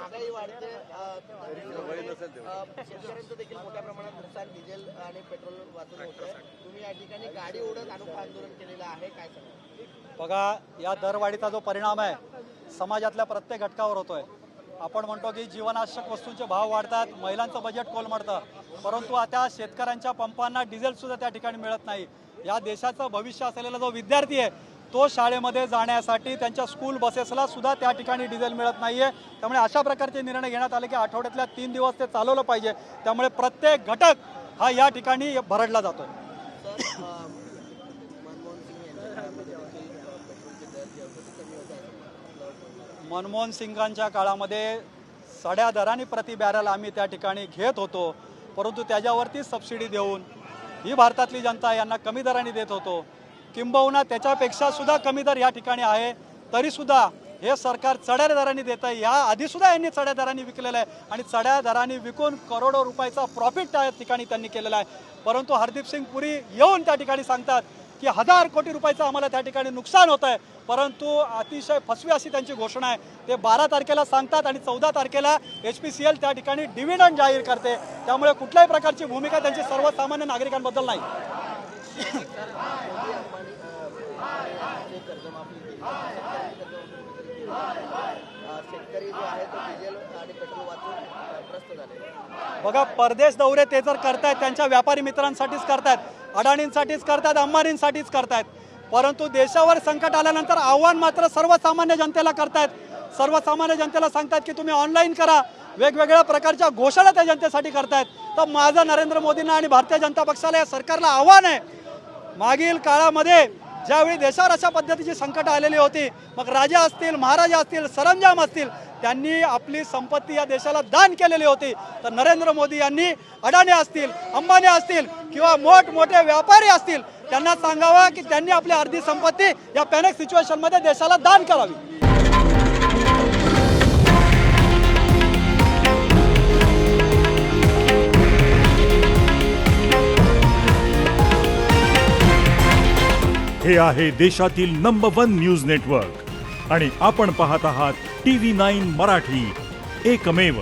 महागाई वाढते, शेतकऱ्यांचं देखील मोठ्या प्रमाणात नुकसान डिझेल आणि पेट्रोल वाचून होतंय. तुम्ही या ठिकाणी गाडी ओढत अनोखं आंदोलन केलेलं आहे, काय सांगा? बघा, या दरवाढीचा जो परिणाम आहे समाजातल्या प्रत्येक घटकावर होतोय. आपण म्हणतो की जीवनावश्यक वस्तूंचे भाव वाढतात, महिलांचं बजेट कोलमडतं, परंतु आता शेतकऱ्यांच्या पंपांना डिझेलसुद्धा त्या ठिकाणी मिळत नाही. या देशाचं भविष्य असलेला जो विद्यार्थी आहे तो शाळेमध्ये जाण्यासाठी त्यांच्या स्कूल बसेसला सुद्धा त्या ठिकाणी डिझेल मिळत नाही आहे. त्यामुळे अशा प्रकारचे निर्णय घेण्यात आले की आठवड्यातल्या 3 दिवस ते चालवलं पाहिजे. त्यामुळे प्रत्येक घटक हा या ठिकाणी भरडला जातोय. मनमोहन सिंगांच्या काळामध्ये साड्या दराने प्रति बॅरल आम्ही त्या ठिकाणी घेत होतो, परंतु त्याच्यावरती सबसिडी देऊन ही भारतातली जनता यांना कमी दराने देत होतो. किंबहुना त्याच्यापेक्षा सुद्धा कमी दर या ठिकाणी आहे, तरीसुद्धा हे सरकार चढ्या दराने देत आहे. या आधीसुद्धा यांनी चढ्या दराने विकलेलं आहे आणि चढ्या दराने विकून करोडो रुपयाचा प्रॉफिट त्या ठिकाणी त्यांनी केलेला आहे. परंतु हरदीप सिंग पुरी येऊन त्या ठिकाणी सांगतात की 1000 कोटी रुपयाचं आम्हाला त्या ठिकाणी नुकसान होत आहे, परंतु अतिशय फसवी अशी त्यांची घोषणा आहे. ते 12 तारखेला सांगतात आणि 14 तारखेला HPCL त्या ठिकाणी डिव्हिडंड जाहीर करते. त्यामुळे कुठल्याही प्रकारची भूमिका त्यांची सर्वसामान्य नागरिकांबद्दल नाही. शेतकरी जो आहे तो डिझेल आणि पेट्रोल वाचून त्रस्त झाले. बघा, परदेश दौरे ते जर करतायत त्यांच्या व्यापारी मित्रांसाठीच करतायत, अडाणींसाठीच करतायत, अंबानींसाठीच करतायत, परंतु देशावर संकट आल्यानंतर आव्हान मात्र सर्वसामान्य जनतेला करतायत. सर्वसामान्य जनतेला सांगतात की तुम्ही ऑनलाईन करा, वेगवेगळ्या प्रकारच्या घोषणा त्या जनतेसाठी करतायत. तर माझं नरेंद्र मोदींना आणि भारतीय जनता पक्षाला या सरकारला आव्हान आहे, मागील काळामध्ये ज्यावेळी देशावर अशा पद्धतीची संकट आलेली होती, मग राजा असतील, महाराजा असतील, सरंजाम असतील, त्यांनी आपली संपत्ती या देशाला दान केलेली होती. तर नरेंद्र मोदी यांनी अडाणी असतील, अंबानी असतील किंवा मोठमोठे व्यापारी असतील, त्यांना सांगावं की त्यांनी आपली अर्धी संपत्ती या पॅनिक सिच्युएशनमध्ये देशाला दान करावी. हे आहे देशातील नंबर 1 न्यूज नेटवर्क आणि आपण पाहत आहात TV9 मराठी, एकमेव.